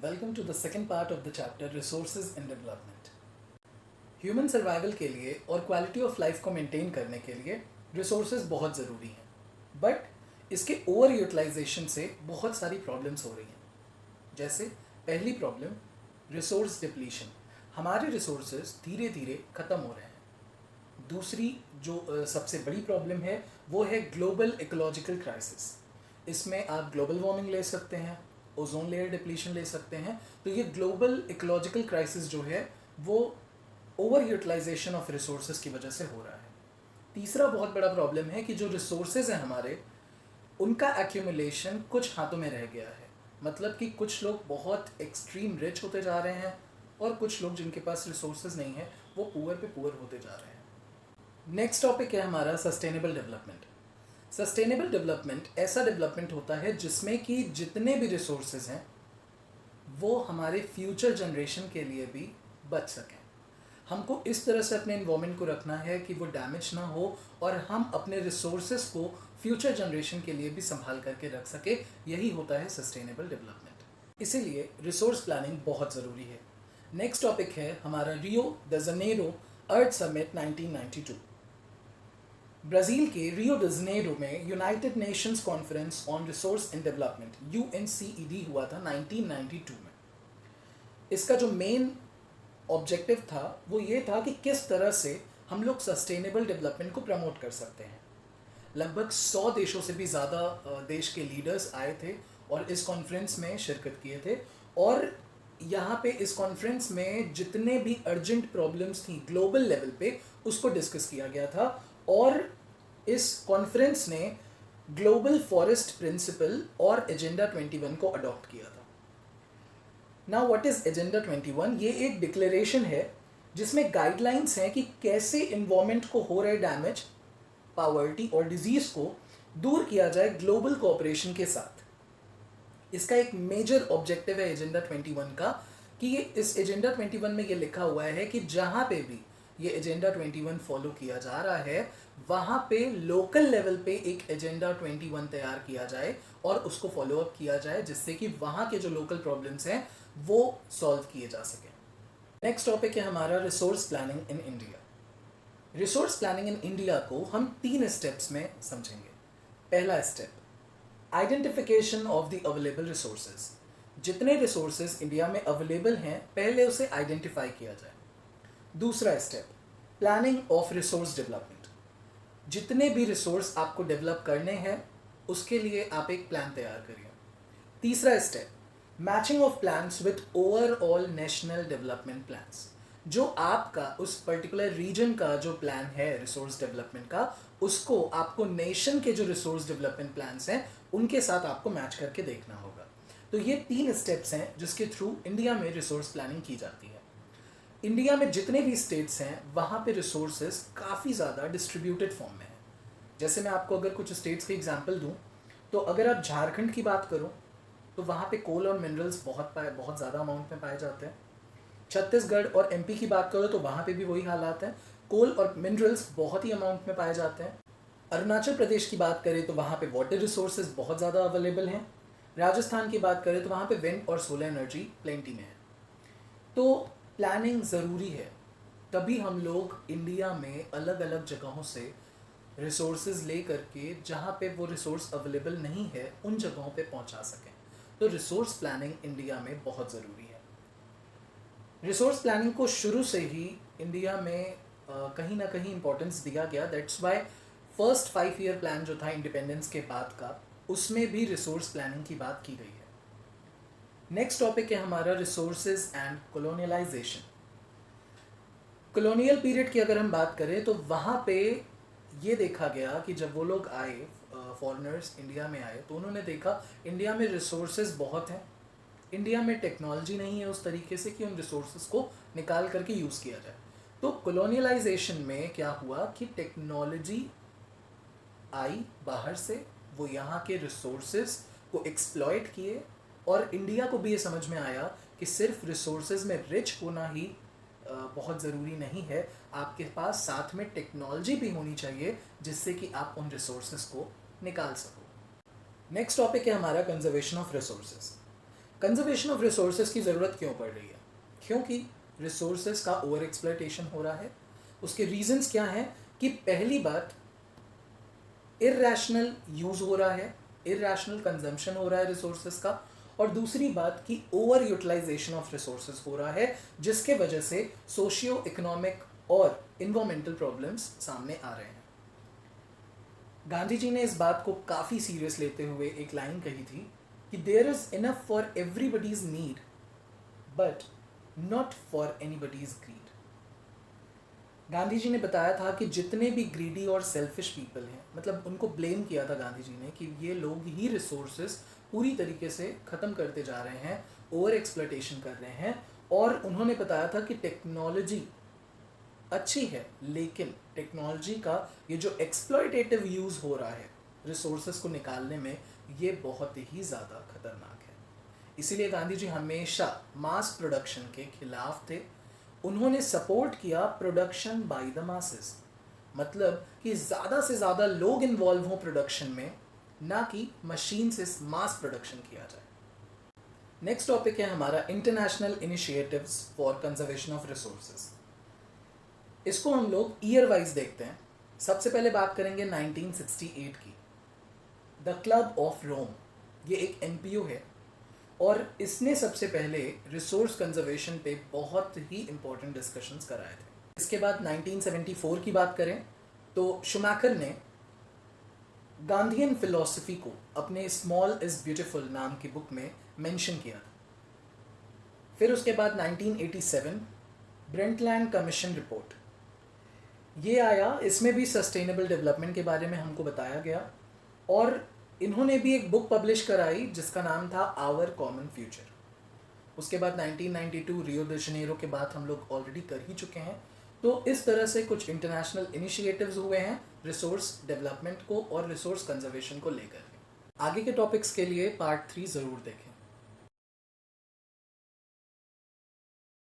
Welcome to the second part of the chapter Resources in Development. Human survival के लिए और quality of life को maintain करने के लिए रिसोर्सेज बहुत ज़रूरी हैं, बट इसके ओवर यूटिलाइजेशन से बहुत सारी प्रॉब्लम्स हो रही हैं। जैसे पहली प्रॉब्लम रिसोर्स डिप्लीशन, हमारे रिसोर्सेज धीरे धीरे ख़त्म हो रहे हैं। दूसरी जो सबसे बड़ी प्रॉब्लम है वो है ग्लोबल इकोलॉजिकल क्राइसिस। इसमें आप ग्लोबल वार्मिंग ले सकते हैं, ओजोन लेयर डिप्लीशन ले सकते हैं। तो ये ग्लोबल इकोलॉजिकल क्राइसिस जो है वो ओवर यूटिलाइजेशन ऑफ रिसोर्सेज की वजह से हो रहा है। तीसरा बहुत बड़ा प्रॉब्लम है कि जो रिसोर्सेज हैं हमारे, उनका एक्यूमुलेशन कुछ हाथों में रह गया है। मतलब कि कुछ लोग बहुत एक्सट्रीम रिच होते जा रहे हैं और कुछ लोग जिनके पास रिसोर्सेज नहीं है वो पुअर पे पुअर होते जा रहे हैं। नेक्स्ट टॉपिक है हमारा सस्टेनेबल डेवलपमेंट। सस्टेनेबल डेवलपमेंट ऐसा डेवलपमेंट होता है जिसमें कि जितने भी रिसोर्सेज हैं वो हमारे फ्यूचर जनरेशन के लिए भी बच सकें। हमको इस तरह से अपने इन्वायरमेंट को रखना है कि वो डैमेज ना हो और हम अपने रिसोर्सेज को फ्यूचर जनरेशन के लिए भी संभाल करके रख सके। यही होता है सस्टेनेबल डेवलपमेंट। इसीलिए रिसोर्स प्लानिंग बहुत ज़रूरी है। नेक्स्ट टॉपिक है हमारा रियो द जनेरो अर्थ समिट 1992। ब्राज़ील के रियो ड जनेरो में United Nations conference on resource in development UNCED हुआ था 1992 में। इसका जो मेन ऑब्जेक्टिव था वो ये था कि किस तरह से हम लोग सस्टेनेबल डेवलपमेंट को प्रमोट कर सकते हैं। लगभग 100 देशों से भी ज़्यादा देश के लीडर्स आए थे और इस कॉन्फ्रेंस में शिरकत किए थे। और यहाँ पे इस कॉन्फ्रेंस में जितने भी अर्जेंट प्रॉब्लम्स थी ग्लोबल लेवल पे उसको डिस्कस किया गया था। और इस कॉन्फ्रेंस ने ग्लोबल फॉरेस्ट प्रिंसिपल और एजेंडा 21 को अडॉप्ट किया था। Now what is agenda 21? ये एक डिक्लेरेशन है जिसमें गाइडलाइंस हैं कि कैसे इन्वायरमेंट को हो रहे डैमेज, पॉवर्टी और डिजीज को दूर किया जाए ग्लोबल कोऑपरेशन के साथ। इसका एक मेजर ऑब्जेक्टिव है एजेंडा 21 का कि ये इस एजेंडा 21 में ये लिखा हुआ है कि जहाँ पे भी ये एजेंडा 21 फॉलो किया जा रहा है वहाँ पे लोकल लेवल पे एक एजेंडा 21 तैयार किया जाए और उसको फॉलो अप किया जाए जिससे कि वहाँ के जो लोकल प्रॉब्लम्स हैं वो सॉल्व किए जा सकें। नेक्स्ट टॉपिक है हमारा resource planning in India. Resource planning in India को हम 3 स्टेप्स में समझेंगे। पहला step, identification of the available resources. जितने रिसोर्सेज इंडिया में अवेलेबल हैं पहले उसे आइडेंटिफाई किया जाए। दूसरा step, planning of resource development. जितने भी रिसोर्स आपको डेवलप करने हैं उसके लिए आप एक प्लान तैयार करिए। तीसरा step, matching of plans with overall national development plans. जो आपका उस पर्टिकुलर रीजन का जो प्लान है रिसोर्स डेवलपमेंट का, उसको आपको नेशन के जो रिसोर्स डेवलपमेंट प्लान्स हैं उनके साथ आपको मैच करके देखना होगा। तो ये 3 स्टेप्स हैं जिसके थ्रू इंडिया में रिसोर्स प्लानिंग की जाती है। इंडिया में जितने भी स्टेट्स हैं वहाँ पे रिसोर्सेज काफ़ी ज़्यादा डिस्ट्रीब्यूटेड फॉर्म में है। जैसे मैं आपको अगर कुछ स्टेट्स की एग्जांपल दूं तो अगर आप झारखंड की बात करो तो वहाँ पे कोल और मिनरल्स बहुत ज़्यादा अमाउंट में पाए जाते हैं। छत्तीसगढ़ और MP की बात करो तो वहाँ पे भी वही हालात हैं, कोल और मिनरल्स बहुत ही अमाउंट में पाए जाते हैं। अरुणाचल प्रदेश की बात करें तो वहाँ पे वाटर रिसोर्सेज बहुत ज़्यादा अवेलेबल हैं। राजस्थान की बात करें तो वहाँ पे विंड और सोलर एनर्जी प्लेंटी में है। तो प्लानिंग ज़रूरी है, तभी हम लोग इंडिया में अलग अलग जगहों से रिसोर्सेज ले करके जहाँ पे वो रिसोर्स अवेलेबल नहीं है उन जगहों पे पहुँचा सकें। तो रिसोर्स प्लानिंग इंडिया में बहुत ज़रूरी है। रिसोर्स प्लानिंग को शुरू से ही इंडिया में कहीं ना कहीं इम्पोर्टेंस दिया गया। That's why first 5 year plan जो था इंडिपेंडेंस के बाद का, उसमें भी रिसोर्स प्लानिंग की बात की गई है। नेक्स्ट टॉपिक है हमारा रिसोर्सेज एंड कॉलोनियलाइजेशन। कॉलोनियल पीरियड की अगर हम बात करें तो वहाँ पे ये देखा गया कि जब वो लोग आए, फॉरेनर्स इंडिया में आए, तो उन्होंने देखा इंडिया में रिसोर्सेज बहुत हैं, इंडिया में टेक्नोलॉजी नहीं है उस तरीके से कि उन रिसोर्सेज को निकाल करके यूज़ किया जाए। तो कॉलोनियलाइजेशन में क्या हुआ कि टेक्नोलॉजी आई बाहर से, वो यहाँ के रिसोर्सेज को एक्सप्लॉइट किए और इंडिया को भी ये समझ में आया कि सिर्फ रिसोर्सेज में रिच होना ही बहुत ज़रूरी नहीं है, आपके पास साथ में टेक्नोलॉजी भी होनी चाहिए जिससे कि आप उन रिसोर्सेज को निकाल सको। नेक्स्ट टॉपिक है हमारा conservation of resources. Conservation of resources की ज़रूरत क्यों पड़ रही है? क्योंकि रिसोर्सेज का ओवर एक्सप्लॉयटेशन हो रहा है। उसके रीजंस क्या हैं कि पहली बात, इरैशनल यूज़ हो रहा है, इरैशनल कंजम्पशन हो रहा है रिसोर्सेज का, और दूसरी बात कि ओवर यूटिलाइजेशन ऑफ रिसोर्सेज हो रहा है, जिसके वजह से सोशियो इकोनॉमिक और इन्वायरमेंटल प्रॉब्लम्स सामने आ रहे हैं। गांधी जी ने इस बात को काफ़ी सीरियस लेते हुए एक लाइन कही थी कि there is enough for everybody's need but not for anybody's greed. Gandhi ji ने बताया था कि जितने भी ग्रीडी और सेल्फिश पीपल हैं, मतलब उनको ब्लेम किया था गांधी जी ने कि ये लोग ही रिसोर्सेज पूरी तरीके से ख़त्म करते जा रहे हैं, ओवर एक्सप्लॉयटेशन कर रहे हैं, और उन्होंने बताया था कि टेक्नोलॉजी अच्छी है, लेकिन टेक्नोलॉजी का ये जो एक्सप्लॉयटेटिव यूज़ हो रहा है रिसोर्सेज को निकालने में, ये बहुत ही ज़्यादा खतरनाक है। इसीलिए गांधी जी हमेशा मास प्रोडक्शन के खिलाफ थे। उन्होंने सपोर्ट किया प्रोडक्शन बाय द मासेस, मतलब कि ज़्यादा से ज़्यादा लोग इन्वॉल्व हों प्रोडक्शन में, ना कि मशीन से मास प्रोडक्शन किया जाए। नेक्स्ट टॉपिक है हमारा international initiatives for conservation of resources. इसको हम लोग ईयर वाइज देखते हैं। सबसे पहले बात करेंगे 1968 की। द क्लब ऑफ रोम, ये एक एनपीओ है और इसने सबसे पहले रिसोर्स कंजर्वेशन पे बहुत ही इंपॉर्टेंट डिस्कशंस कराए थे। इसके बाद 1974 की बात करें तो शुमैकर ने गांधीयन फिलॉसफी को अपने स्मॉल इज ब्यूटीफुल नाम की बुक में मेंशन किया था। फिर उसके बाद 1987 ब्रेंटलैंड कमीशन रिपोर्ट ये आया। इसमें भी सस्टेनेबल डेवलपमेंट के बारे में हमको बताया गया, और इन्होंने भी एक बुक पब्लिश कराई जिसका नाम था आवर कॉमन फ्यूचर। उसके बाद 1992 रियो दे जनेरो के बाद हम लोग ऑलरेडी कर ही चुके हैं। तो इस तरह से कुछ इंटरनेशनल इनिशिएटिव्स हुए हैं रिसोर्स डेवलपमेंट को और रिसोर्स कंजर्वेशन को लेकर। आगे के टॉपिक्स के लिए पार्ट 3 ज़रूर देखें।